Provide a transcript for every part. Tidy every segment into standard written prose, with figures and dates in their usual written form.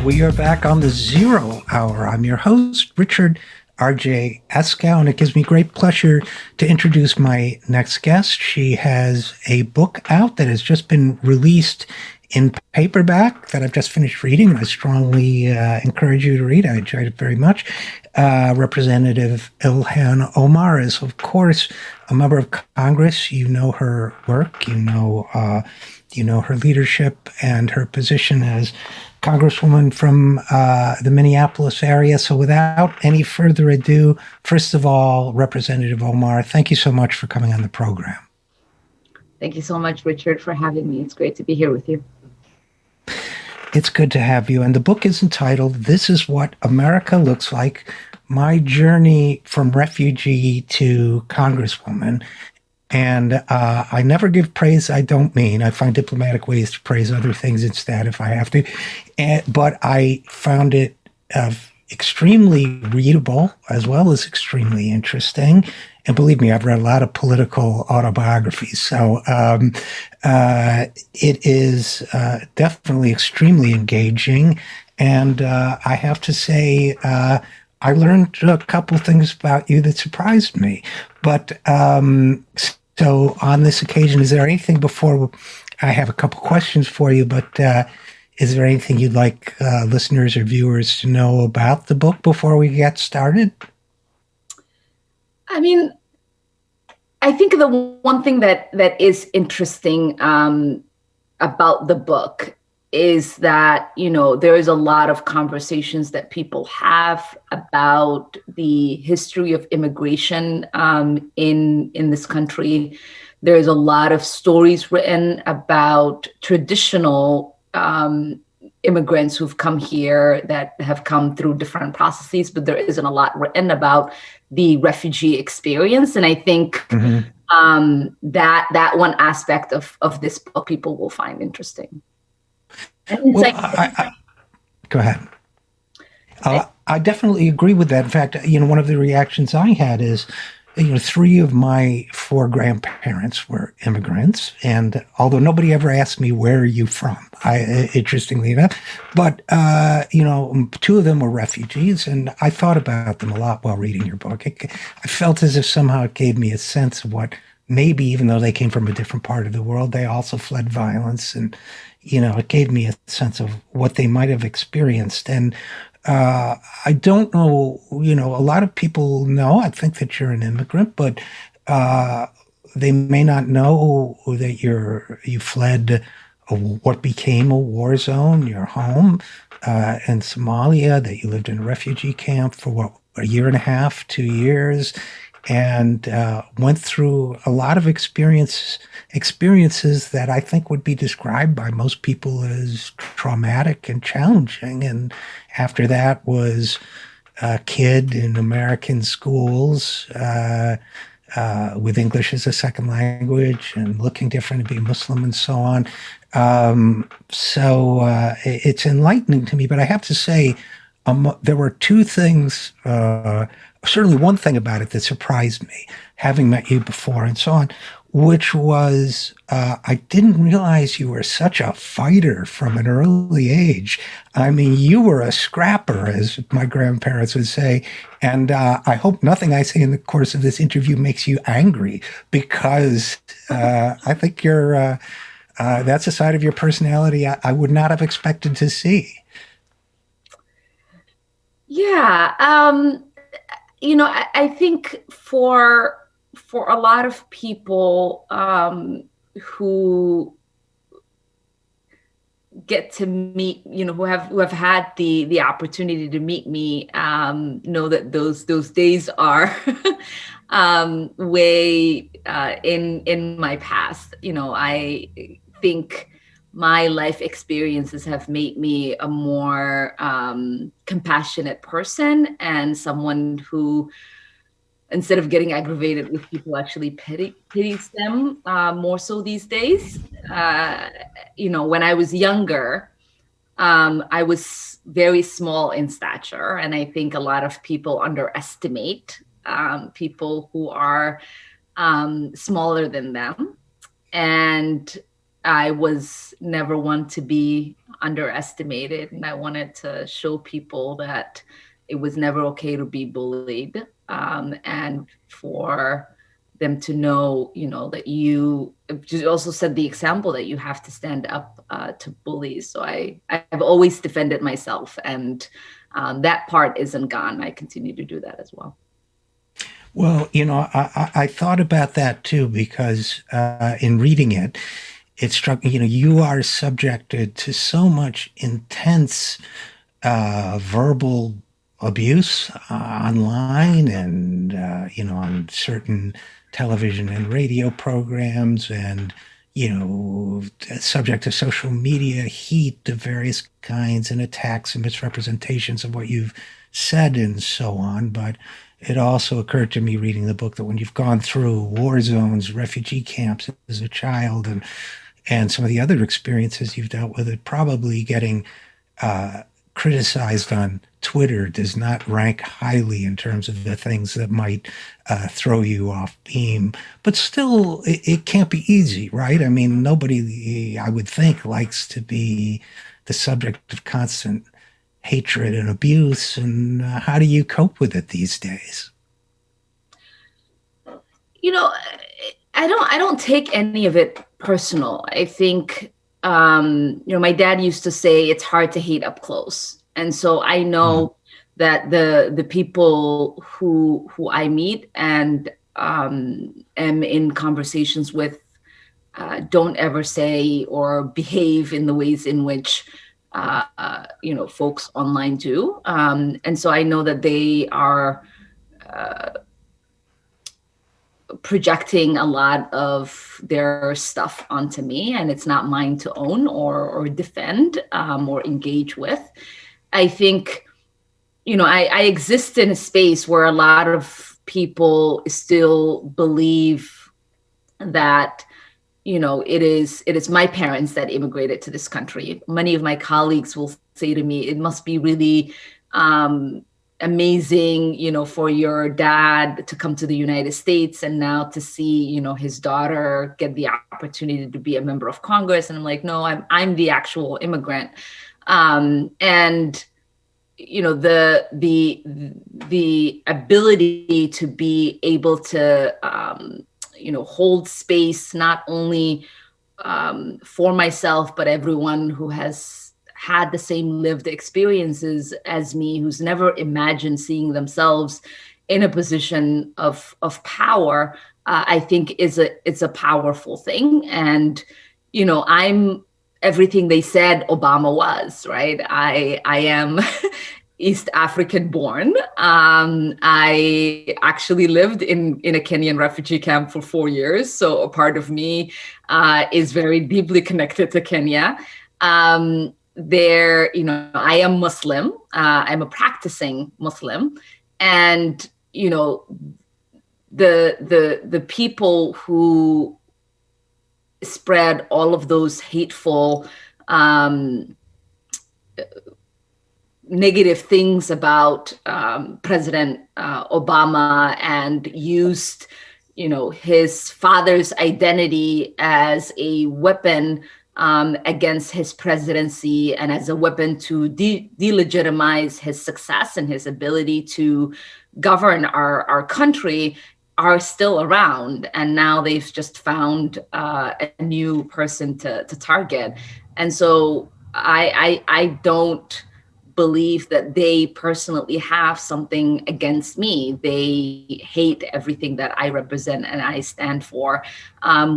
We are back on the Zero Hour. I'm your host, Richard RJ Eskow, and it gives me great pleasure to introduce my next guest. She has a book out that has just been released in paperback that I've just finished reading, and I strongly encourage you to read. I enjoyed it very much. Representative Ilhan Omar is, of course, a member of Congress. You know her work. You know her leadership and her position as Congresswoman from the Minneapolis area. So without any further ado, first of all, Representative Omar, thank you so much for coming on the program. Thank you so much, Richard, for having me. It's great to be here with you. It's good to have you. And the book is entitled, This is What America Looks Like, My Journey from Refugee to Congresswoman. And I never give praise I don't mean. I find diplomatic ways to praise other things instead if I have to. But I found it extremely readable as well as extremely interesting. And believe me, I've read a lot of political autobiographies. So it is definitely extremely engaging. And I have to say, I learned a couple things about you that surprised me. But so on this occasion, is there anything before I have a couple questions for you, but is there anything you'd like listeners or viewers to know about the book before we get started? I mean, I think the one thing that is interesting about the book is that, there is a lot of conversations that people have about the history of immigration in this country. There's a lot of stories written about traditional immigrants who've come here that have come through different processes, but there isn't a lot written about the refugee experience. And I think that one aspect of this book people will find interesting. Well, go ahead. I definitely agree with that. In fact, one of the reactions I had is, 3 of my 4 grandparents were immigrants, and although nobody ever asked me, where are you from? Interestingly enough, but 2 of them were refugees, and I thought about them a lot while reading your book. I felt as if somehow it gave me a sense of what maybe, even though they came from a different part of the world, they also fled violence, and it gave me a sense of what they might have experienced. And I don't know, a lot of people know, I think, that you're an immigrant, but they may not know that you fled what became a war zone, your home in Somalia, that you lived in a refugee camp for a year and a half, 2 years, and went through a lot of experiences that I think would be described by most people as traumatic and challenging. And after that was a kid in American schools with English as a second language and looking different and being Muslim and so on. So it's enlightening to me. But I have to say, there were 2 things, certainly one thing about it that surprised me, having met you before and so on, which was I didn't realize you were such a fighter from an early age. I mean, you were a scrapper, as my grandparents would say. And I hope nothing I say in the course of this interview makes you angry, because I think that's a side of your personality I would not have expected to see. Yeah. I think for a lot of people who get to meet, who have had the opportunity to meet me, know that those days are way in my past. I think my life experiences have made me a more compassionate person, and someone who, instead of getting aggravated with people, actually pities them more so these days. When I was younger, I was very small in stature, and I think a lot of people underestimate people who are smaller than them. And I was never one to be underestimated, and I wanted to show people that it was never okay to be bullied, and for them to know, that you just also set the example that you have to stand up to bullies. So I've always defended myself, and that part isn't gone. I continue to do that as well. Well, I thought about that too because in reading it, it struck me, you are subjected to so much intense verbal abuse online and, on certain television and radio programs and, subject to social media heat of various kinds and attacks and misrepresentations of what you've said and so on. But it also occurred to me reading the book that when you've gone through war zones, refugee camps as a child, and some of the other experiences you've dealt with, it probably getting criticized on Twitter does not rank highly in terms of the things that might throw you off beam. But still, it can't be easy, right? I mean, nobody, I would think, likes to be the subject of constant hatred and abuse. And how do you cope with it these days? You know, I don't take any of it personal. I think my dad used to say it's hard to hate up close. And so I know that the people who I meet and am in conversations with don't ever say or behave in the ways in which folks online do. And so I know that they are projecting a lot of their stuff onto me, and it's not mine to own or defend or engage with. I think, I exist in a space where a lot of people still believe that, it is my parents that immigrated to this country. Many of my colleagues will say to me, it must be really amazing, for your dad to come to the United States and now to see, his daughter get the opportunity to be a member of Congress. And I'm like, no, I'm the actual immigrant. And the ability to be able to hold space not only for myself but everyone who has had the same lived experiences as me, who's never imagined seeing themselves in a position of power, I think it's a powerful thing. And I'm everything they said Obama was, right? I am East African born. I actually lived in a Kenyan refugee camp for 4 years. So a part of me is very deeply connected to Kenya. I am Muslim. I'm a practicing Muslim. And, the people who spread all of those hateful negative things about President Obama and used, his father's identity as a weapon against his presidency and as a weapon to delegitimize his success and his ability to govern our country are still around. And now they've just found a new person to target. And so I don't believe that they personally have something against me. They hate everything that I represent and I stand for,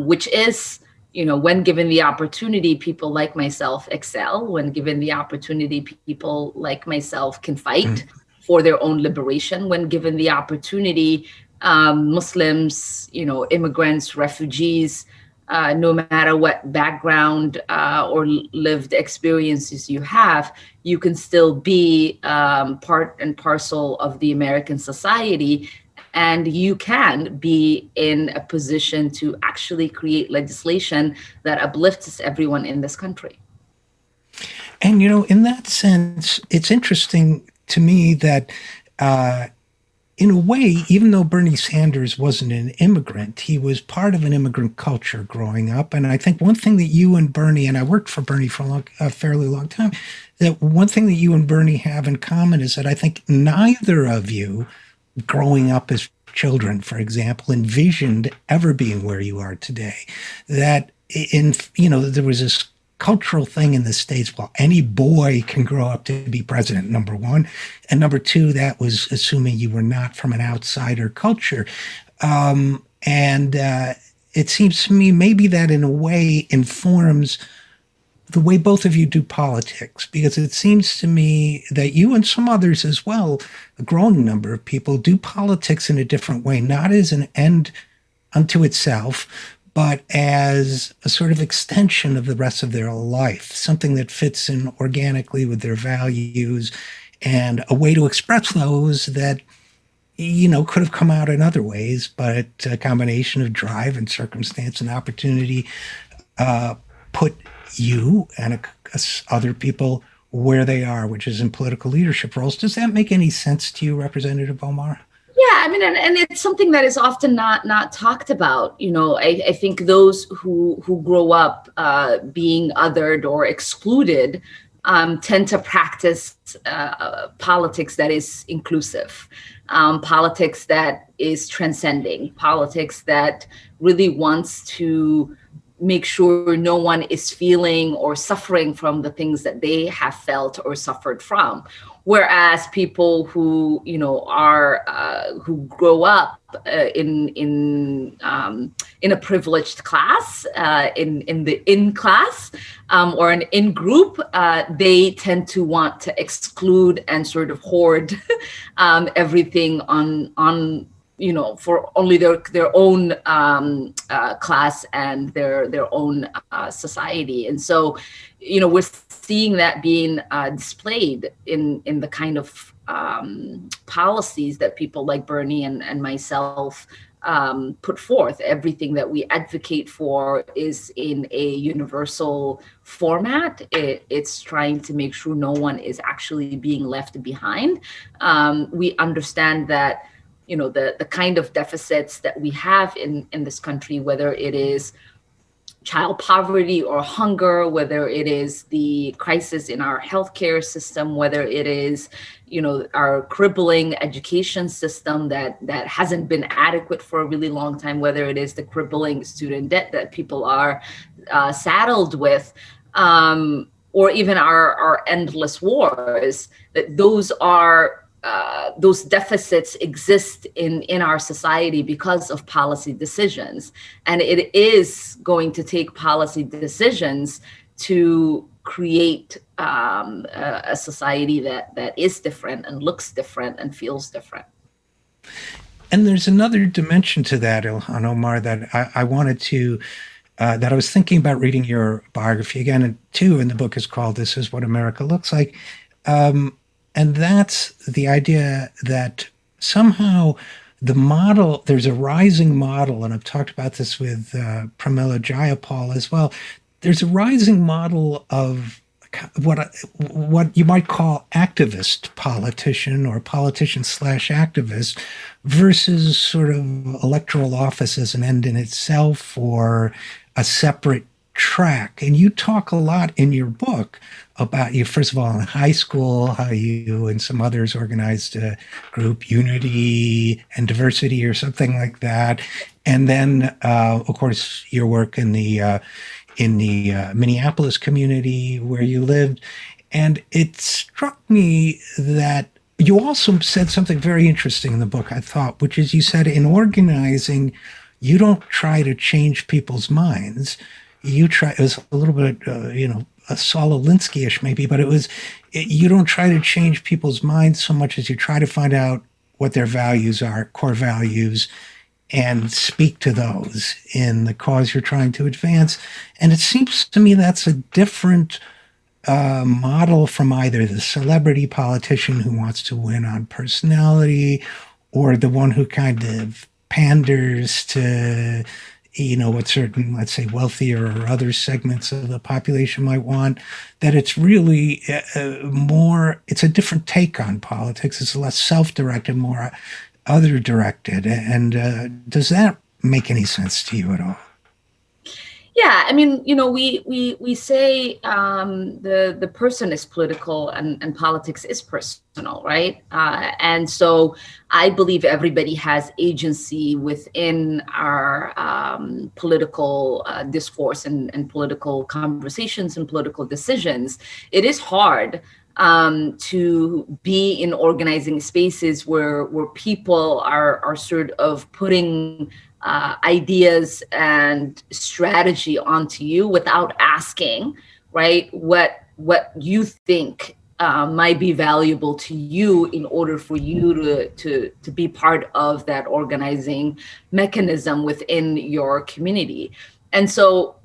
which is, when given the opportunity, people like myself excel. When given the opportunity, people like myself can fight for their own liberation. When given the opportunity, Muslims, immigrants, refugees, no matter what background or lived experiences you have, you can still be part and parcel of the American society. And you can be in a position to actually create legislation that uplifts everyone in this country. And, in that sense, it's interesting to me that in a way, even though Bernie Sanders wasn't an immigrant, he was part of an immigrant culture growing up. And I think one thing that you and Bernie, and I worked for Bernie for a fairly long time, that one thing that you and Bernie have in common is that I think neither of you, growing up as children, for example, envisioned ever being where you are today. That there was this cultural thing in the States. Well, any boy can grow up to be president, number one. And number two, that was assuming you were not from an outsider culture. And it seems to me maybe that in a way informs the way both of you do politics, because it seems to me that you and some others as well, a growing number of people, do politics in a different way, not as an end unto itself, but as a sort of extension of the rest of their life, something that fits in organically with their values and a way to express those that, could have come out in other ways, but a combination of drive and circumstance and opportunity put you and other people where they are, which is in political leadership roles. Does that make any sense to you, Representative Omar? Yeah, I mean, and it's something that is often not talked about. I think those who grow up being othered or excluded tend to practice politics that is inclusive, politics that is transcending, politics that really wants to make sure no one is feeling or suffering from the things that they have felt or suffered from. Whereas people who who grow up in a privileged class, in the in class or an in group, they tend to want to exclude and sort of hoard everything on for only their own class and their own society. And so, we're seeing that being displayed in the kind of policies that people like Bernie and myself put forth. Everything that we advocate for is in a universal format. It's trying to make sure no one is actually being left behind. We understand that the kind of deficits that we have in this country, whether it is child poverty or hunger, whether it is the crisis in our healthcare system, whether it is, our crippling education system that hasn't been adequate for a really long time, whether it is the crippling student debt that people are saddled with, or even our endless wars, that those deficits exist in our society because of policy decisions. And it is going to take policy decisions to create a society that is different and looks different and feels different. And there's another dimension to that, Ilhan Omar, that I wanted to, that I was thinking about reading your biography again, and two in the book is called This Is What America Looks Like. And that's the idea that somehow there's a rising model, and I've talked about this with Pramila Jayapal as well. There's a rising model of what you might call activist politician or politician/activist versus sort of electoral office as an end in itself or a separate track. And you talk a lot in your book about you, first of all, in high school, how you and some others organized a group, Unity and Diversity or something like that. And then, of course, your work in the Minneapolis community where you lived. And it struck me that you also said something very interesting in the book, I thought, which is you said in organizing, you don't try to change people's minds. It was a little bit, a Saul Alinsky-ish maybe, but you don't try to change people's minds so much as you try to find out what their values are, core values, and speak to those in the cause you're trying to advance. And it seems to me that's a different model from either the celebrity politician who wants to win on personality or the one who kind of panders to what certain, let's say, wealthier or other segments of the population might want, that it's really it's a different take on politics. It's less self-directed, more other directed. And does that make any sense to you at all? Yeah, I mean, we say the person is political and politics is personal, right? And so I believe everybody has agency within our political discourse and political conversations and political decisions. It is hard to be in organizing spaces where people are sort of putting ideas and strategy onto you without asking, right? What you think might be valuable to you in order for you to be part of that organizing mechanism within your community. And so,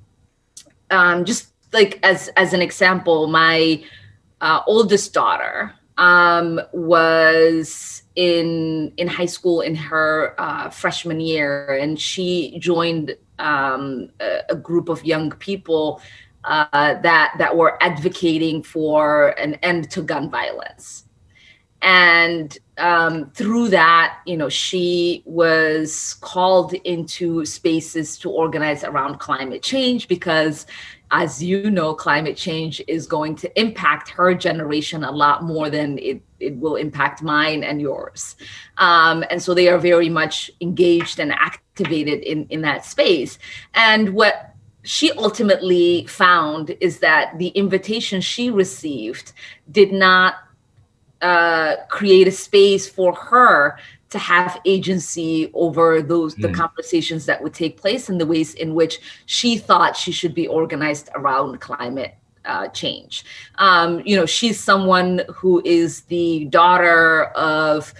just like as an example, my oldest daughter was in high school in her freshman year, and she joined a group of young people that were advocating for an end to gun violence. And through that, she was called into spaces to organize around climate change because, as you know, climate change is going to impact her generation a lot more than it will impact mine and yours. And so they are very much engaged and activated in that space. And what she ultimately found is that the invitation she received did not create a space for her to have agency over the conversations that would take place and the ways in which she thought she should be organized around climate change. She's someone who is the daughter of,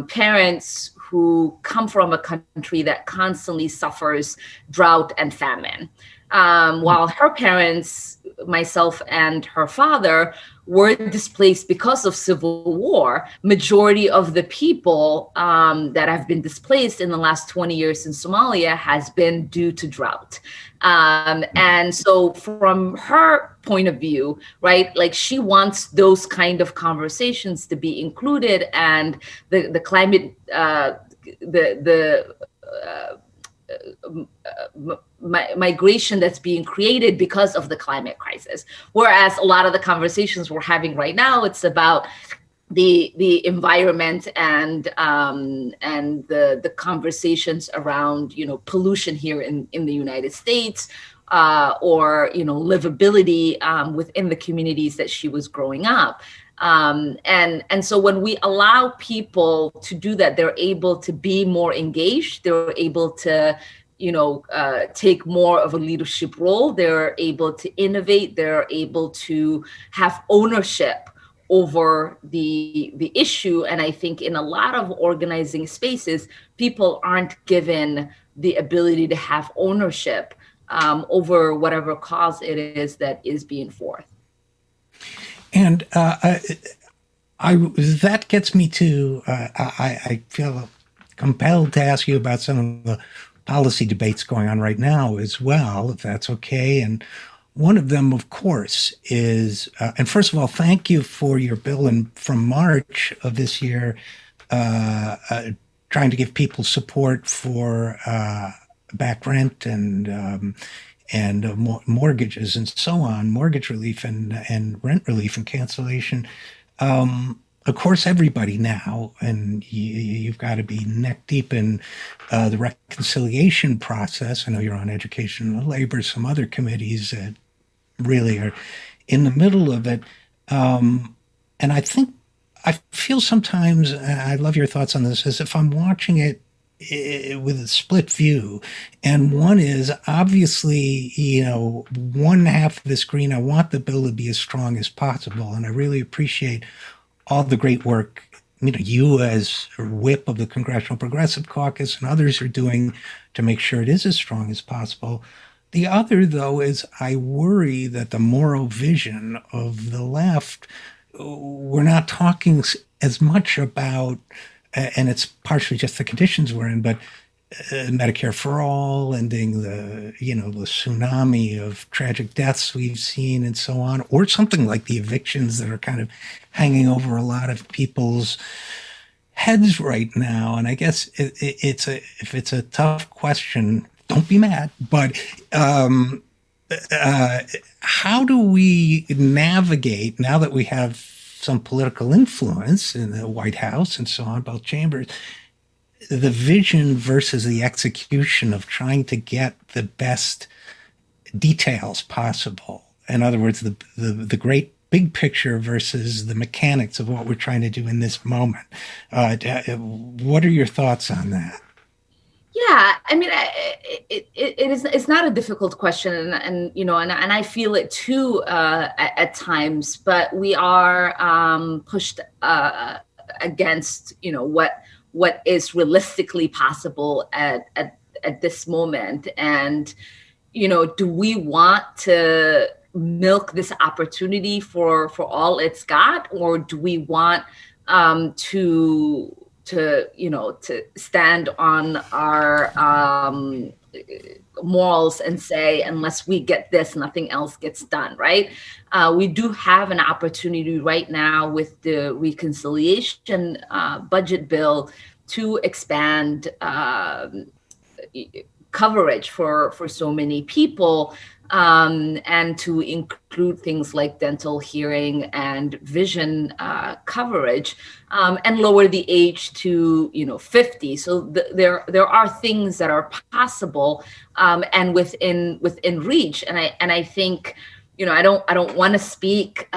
parents who come from a country that constantly suffers drought and famine. While her parents, myself and her father, were displaced because of civil war. Majority of the people that have been displaced in the last 20 years in Somalia has been due to drought. And so from her point of view, right, like she wants those kind of conversations to be included, and the climate, migration that's being created because of the climate crisis. Whereas a lot of the conversations we're having right now, it's about the environment and the conversations around pollution here in the United States, or livability within the communities that she was growing up. And so when we allow people to do that, they're able to be more engaged. They're able to, take more of a leadership role. They're able to innovate. They're able to have ownership over the issue. And I think in a lot of organizing spaces, people aren't given the ability to have ownership over whatever cause it is that is being forth. And that gets me to, I feel compelled to ask you about some of the policy debates going on right now as well, if that's okay. And one of them, of course, is, and first of all, thank you for your bill from March of this year, trying to give people support for back rent and mortgages and so on, mortgage relief and rent relief and cancellation. Of course, everybody now, and you've got to be neck deep in the reconciliation process. I know you're on education and labor, some other committees that really are in the middle of it. And I feel sometimes, I love your thoughts on this, as if I'm watching it with a split view. And one is obviously, one half of the screen, I want the bill to be as strong as possible. And I really appreciate all the great work, you as whip of the Congressional Progressive Caucus and others are doing to make sure it is as strong as possible. The other, though, is I worry that the moral vision of the left, we're not talking as much about, and it's partially just the conditions we're in, but Medicare for all, ending the tsunami of tragic deaths we've seen and so on, or something like the evictions that are kind of hanging over a lot of people's heads right now, and I guess if it's a tough question, don't be mad, but uh, how do we navigate now that we have some political influence in the White House and so on, both chambers, the vision versus the execution of trying to get the best details possible? In other words, the great big picture versus the mechanics of what we're trying to do in this moment. What are your thoughts on that? Yeah, I mean, it's not a difficult question, and you know, and I feel it too at times. But we are pushed against, you know, what is realistically possible at this moment, and you know, do we want to milk this opportunity for all it's got, or do we want to you know, to stand on our morals and say, unless we get this, nothing else gets done, right? We do have an opportunity right now with the reconciliation budget bill to expand coverage for so many people, and to include things like dental, hearing, and vision coverage, and lower the age to, you know, 50. So there are things that are possible, and within reach. And I think, you know, I don't want to speak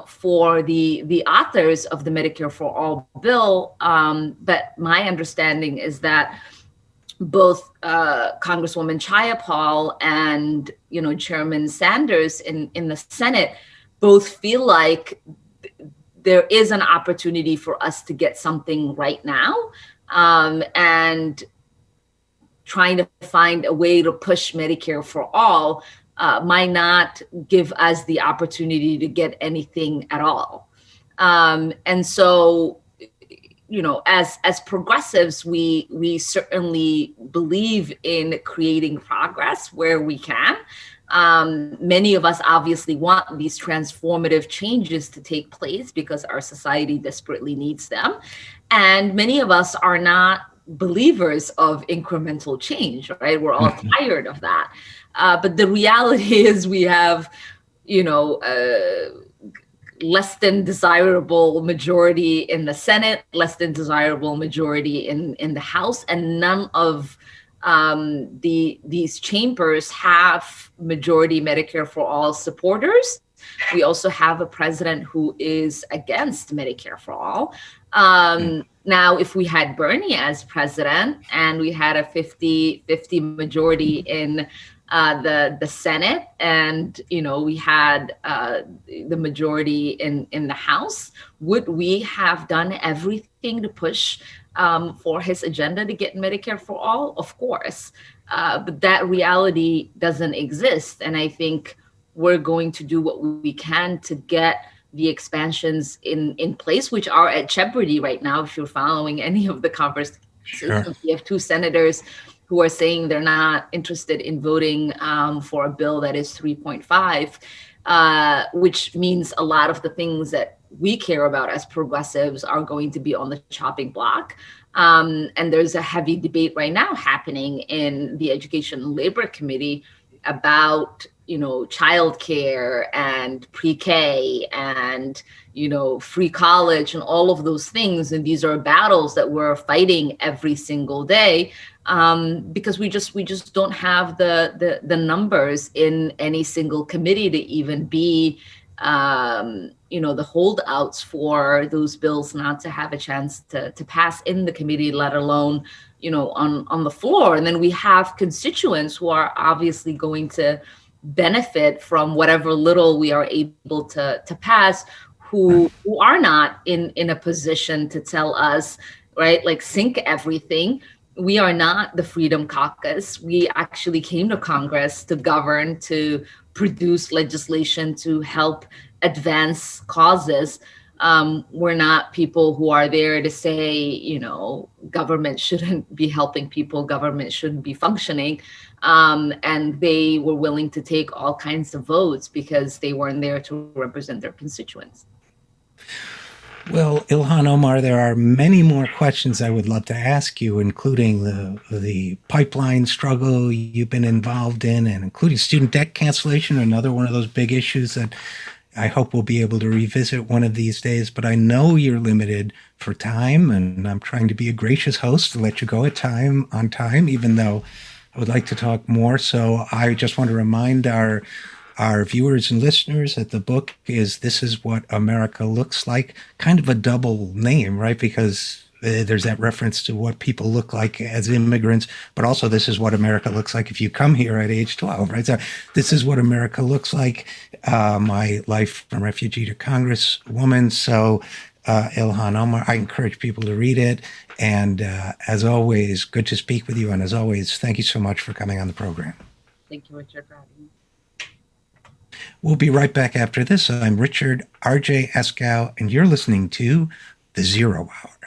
for the authors of the Medicare for All bill, but my understanding is that both Congresswoman Chayapal and, you know, Chairman Sanders in the Senate both feel like there is an opportunity for us to get something right now, and trying to find a way to push Medicare for all might not give us the opportunity to get anything at all. And so, you know, as progressives, we certainly believe in creating progress where we can. Many of us obviously want these transformative changes to take place because our society desperately needs them. And many of us are not believers of incremental change, right? We're all tired of that. But the reality is we have, you know, less than desirable majority in the Senate, less than desirable majority in the House, and none of these chambers have majority Medicare for all supporters. We also have a president who is against Medicare for all. Now, if we had Bernie as president and we had a 50-50 majority in the Senate, and you know, we had the majority in the House, would we have done everything to push for his agenda to get Medicare for all? Of course, but that reality doesn't exist, and I think we're going to do what we can to get the expansions in place, which are at jeopardy right now. If you're following any of the conversations, Sure. we have two senators who are saying they're not interested in voting for a bill that is 3.5, which means a lot of the things that we care about as progressives are going to be on the chopping block. And there's a heavy debate right now happening in the Education and Labor Committee about, you know, childcare and pre-K and, you know, free college and all of those things. And these are battles that we're fighting every single day, because we just don't have the numbers in any single committee to even be, you know, the holdouts for those bills not to have a chance to pass in the committee, let alone, you know, on the floor. And then we have constituents who are obviously going to benefit from whatever little we are able to pass, who are not in a position to tell us, right, like, sink everything. We are not the Freedom Caucus. We actually came to Congress to govern, to produce legislation, to help advance causes. We're not people who are there to say, you know, government shouldn't be helping people, government shouldn't be functioning. And they were willing to take all kinds of votes because they weren't there to represent their constituents. Well, Ilhan, Omar, there are many more questions I would love to ask you, including the pipeline struggle you've been involved in, and including student debt cancellation, another one of those big issues that I hope we'll be able to revisit one of these days. But I know you're limited for time, and I'm trying to be a gracious host to let you go at time on time, even though I would like to talk more. So I just want to remind our viewers and listeners that the book is This Is What America Looks Like, kind of a double name, right? Because there's that reference to what people look like as immigrants, but also this is what America looks like if you come here at age 12, right? So this is what America looks like, my life from refugee to Congresswoman. So Ilhan Omar, I encourage people to read it. And as always, good to speak with you. And as always, thank you so much for coming on the program. Thank you, Richard, for having me. We'll be right back after this. I'm Richard RJ Eskow, and you're listening to The Zero Hour.